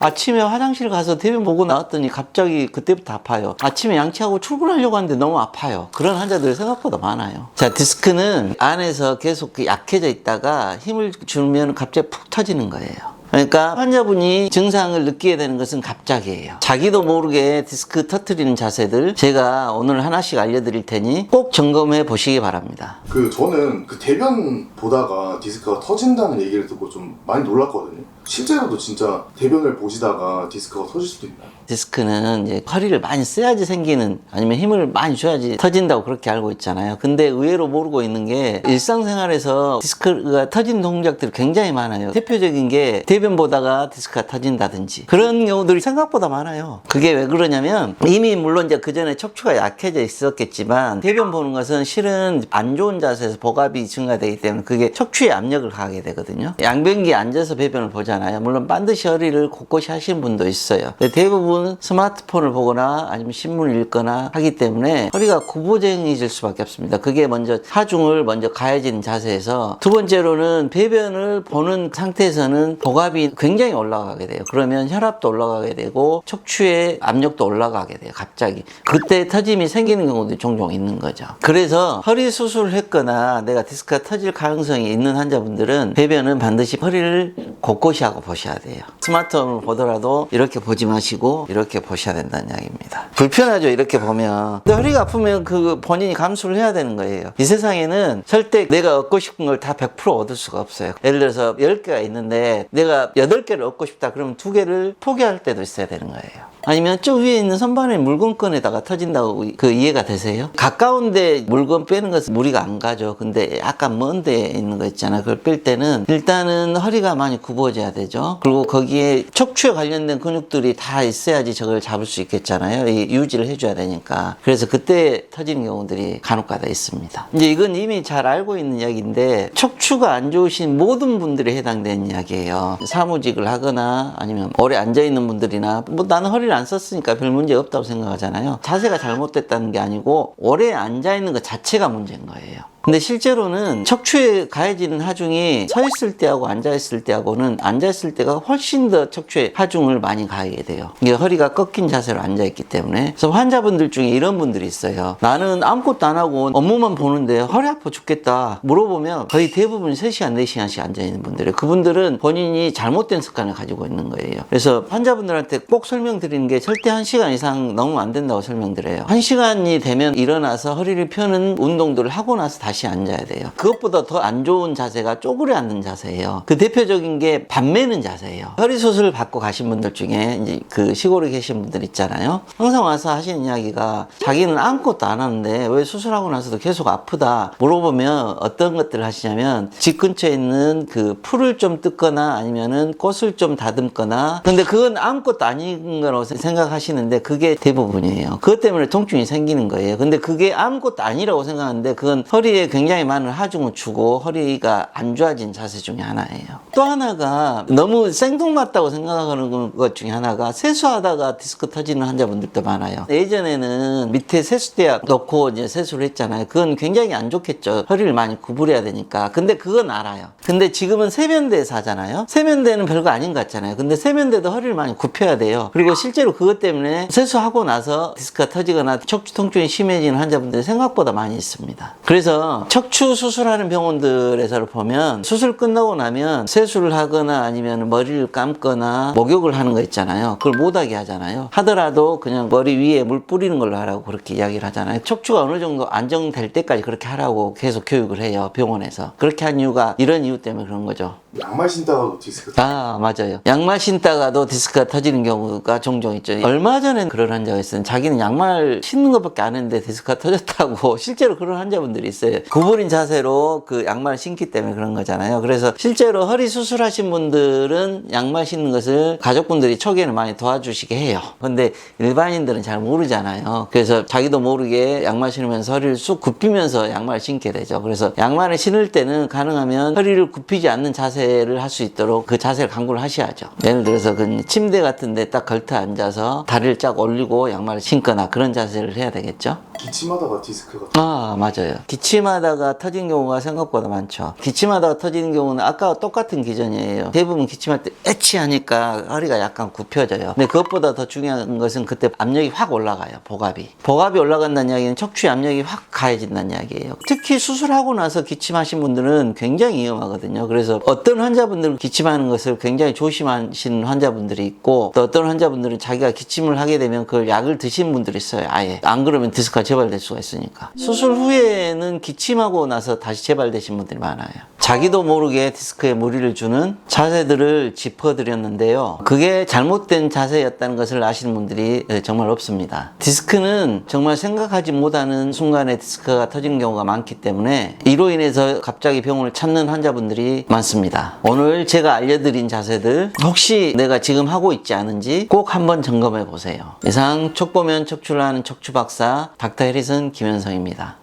아침에 화장실 가서 대변 보고 나왔더니 갑자기 그때부터 아파요. 아침에 양치하고 출근하려고 하는데 너무 아파요. 그런 환자들이 생각보다 많아요. 자, 디스크는 안에서 계속 약해져 있다가 힘을 주면 갑자기 푹 터지는 거예요. 그러니까 환자분이 증상을 느끼게 되는 것은 갑자기예요. 자기도 모르게 디스크 터트리는 자세들 제가 오늘 하나씩 알려드릴 테니 꼭 점검해 보시기 바랍니다. 저는 대변 보다가 디스크가 터진다는 얘기를 듣고 좀 많이 놀랐거든요. 실제로도 진짜 대변을 보시다가 디스크가 터질 수도 있나요? 디스크는 이제 허리를 많이 써야지 생기는, 아니면 힘을 많이 줘야지 터진다고 그렇게 알고 있잖아요. 근데 의외로 모르고 있는 게 일상생활에서 디스크가 터진 동작들이 굉장히 많아요. 대표적인 게 대변 보다가 디스크가 터진다든지 그런 경우들이 생각보다 많아요. 그게 왜 그러냐면 이미 물론 이제 그 전에 척추가 약해져 있었겠지만 대변 보는 것은 실은 안 좋은 자세에서 복압이 증가되기 때문에 그게 척추에 압력을 가하게 되거든요. 양변기에 앉아서 배변을 보잖아요. 물론 반드시 허리를 곳곳이 하시는 분도 있어요. 근데 대부분 스마트폰을 보거나 아니면 신문을 읽거나 하기 때문에 허리가 구부정해질 수밖에 없습니다. 그게 먼저 하중을 먼저 가해지는 자세에서, 두 번째로는 배변을 보는 상태에서는 복압이 굉장히 올라가게 돼요. 그러면 혈압도 올라가게 되고 척추의 압력도 올라가게 돼요. 갑자기 그때 터짐이 생기는 경우도 종종 있는 거죠. 그래서 허리 수술을 했거나 내가 디스크가 터질 가능성이 있는 환자분들은 배변은 반드시 허리를 곳곳이 하고 보셔야 돼요. 스마트폰을 보더라도 이렇게 보지 마시고 이렇게 보셔야 된다는 이야기입니다. 불편하죠, 이렇게 보면. 근데 허리가 아프면 그 본인이 감수를 해야 되는 거예요. 이 세상에는 절대 내가 얻고 싶은 걸 다 100% 얻을 수가 없어요. 예를 들어서 10개가 있는데 내가 8개를 얻고 싶다 그러면 2개를 포기할 때도 있어야 되는 거예요. 아니면 저 위에 있는 선반에 물건꺼내다가 터진다고 그 이해가 되세요? 가까운데 물건 빼는 것은 무리가 안 가죠. 근데 약간 먼 데에 있는 거 있잖아요. 그걸 뺄 때는 일단은 허리가 많이 굽어져야 되죠. 그리고 거기에 척추에 관련된 근육들이 다 있어야지 저걸 잡을 수 있겠잖아요. 유지를 해줘야 되니까. 그래서 그때 터지는 경우들이 간혹가다 있습니다. 이제 이건 이미 잘 알고 있는 이야기인데 척추가 안 좋으신 모든 분들이 해당되는 이야기예요. 사무직을 하거나 아니면 오래 앉아있는 분들이나, 뭐 나는 허리를 안 썼으니까 별 문제 없다고 생각하잖아요. 자세가 잘못됐다는 게 아니고 오래 앉아있는 것 자체가 문제인 거예요. 근데 실제로는 척추에 가해지는 하중이 서 있을 때하고 앉아 있을 때하고는 앉아 있을 때가 훨씬 더 척추에 하중을 많이 가하게 돼요. 이게 허리가 꺾인 자세로 앉아 있기 때문에. 그래서 환자분들 중에 이런 분들이 있어요. 나는 아무것도 안 하고 업무만 보는데 허리 아파 죽겠다 물어보면 거의 대부분 3시간, 4시간씩 앉아 있는 분들이에요. 그분들은 본인이 잘못된 습관을 가지고 있는 거예요. 그래서 환자분들한테 꼭 설명드리는 게 절대 1시간 이상 너무 안 된다고 설명드려요. 1시간이 되면 일어나서 허리를 펴는 운동들을 하고 나서 다시 앉아야 돼요. 그것보다 더 안 좋은 자세가 쪼그려 앉는 자세예요. 그 대표적인 게 밤매는 자세예요. 허리 수술을 받고 가신 분들 중에 이제 그 시골에 계신 분들 있잖아요. 항상 와서 하시는 이야기가 자기는 아무것도 안 하는데 왜 수술하고 나서도 계속 아프다 물어보면 어떤 것들을 하시냐면 집 근처에 있는 그 풀을 좀 뜯거나 아니면은 꽃을 좀 다듬거나, 근데 그건 아무것도 아닌 거라고 생각하시는데 그게 대부분이에요. 그것 때문에 통증이 생기는 거예요. 근데 그게 아무것도 아니라고 생각하는데 그건 허리에 굉장히 많은 하중을 주고 허리가 안 좋아진 자세 중에 하나예요. 또 하나가 너무 생뚱맞다고 생각하는 것 중에 하나가 세수하다가 디스크 터지는 환자분들도 많아요. 예전에는 밑에 세수대 놓고 이제 세수를 했잖아요. 그건 굉장히 안 좋겠죠. 허리를 많이 구부려야 되니까. 근데 그건 알아요. 근데 지금은 세면대에서 하잖아요. 세면대는 별거 아닌 것 같잖아요. 근데 세면대도 허리를 많이 굽혀야 돼요. 그리고 실제로 그것 때문에 세수하고 나서 디스크가 터지거나 척추 통증이 심해지는 환자분들이 생각보다 많이 있습니다. 그래서 척추 수술하는 병원들에서 보면 수술 끝나고 나면 세수를 하거나 아니면 머리를 감거나 목욕을 하는 거 있잖아요. 그걸 못하게 하잖아요. 하더라도 그냥 머리 위에 물 뿌리는 걸로 하라고 그렇게 이야기를 하잖아요. 척추가 어느 정도 안정될 때까지 그렇게 하라고 계속 교육을 해요, 병원에서. 그렇게 한 이유가 이런 이유 때문에 그런 거죠. 양말 신다가도 디스크 터지죠? 맞아요. 양말 신다가도 디스크가 터지는 경우가 종종 있죠. 얼마 전에 그런 환자가 있어요. 자기는 양말 신는 것밖에 안 했는데 디스크가 터졌다고. 실제로 그런 환자분들이 있어요. 구부린 자세로 그 양말을 신기 때문에 그런 거잖아요. 그래서 실제로 허리 수술하신 분들은 양말 신는 것을 가족분들이 초기에는 많이 도와주시게 해요. 근데 일반인들은 잘 모르잖아요. 그래서 자기도 모르게 양말 신으면서 허리를 쑥 굽히면서 양말을 신게 되죠. 그래서 양말을 신을 때는 가능하면 허리를 굽히지 않는 자세를 할 수 있도록 그 자세를 강구를 하셔야죠. 예를 들어서 그 침대 같은 데 딱 걸터 앉아서 다리를 쫙 올리고 양말을 신거나 그런 자세를 해야 되겠죠. 기침하다가 디스크가 아, 맞아요. 기침하다가 터진 경우가 생각보다 많죠. 기침하다가 터지는 경우는 아까와 똑같은 기전이에요. 대부분 기침할 때 에치 하니까 허리가 약간 굽혀져요. 근데 그것보다 더 중요한 것은 그때 압력이 확 올라가요. 복압이 올라간다는 이야기는 척추의 압력이 확 가해진다는 이야기예요. 특히 수술하고 나서 기침하신 분들은 굉장히 위험하거든요. 그래서 어떤 환자분들은 기침하는 것을 굉장히 조심하시는 환자분들이 있고, 또 어떤 환자분들은 자기가 기침을 하게 되면 그걸 약을 드시는 분들이 있어요. 아예 안 그러면 디스크가 재발될 수가 있으니까. 수술 후에는 기침하고 나서 다시 재발되신 분들이 많아요. 자기도 모르게 디스크에 무리를 주는 자세들을 짚어드렸는데요. 그게 잘못된 자세였다는 것을 아시는 분들이 정말 없습니다. 디스크는 정말 생각하지 못하는 순간에 디스크가 터진 경우가 많기 때문에 이로 인해서 갑자기 병원을 찾는 환자분들이 많습니다. 오늘 제가 알려드린 자세들 혹시 내가 지금 하고 있지 않은지 꼭 한번 점검해 보세요. 이상 척보면 척추를 하는 척추박사 닥터 해리슨 김현성입니다.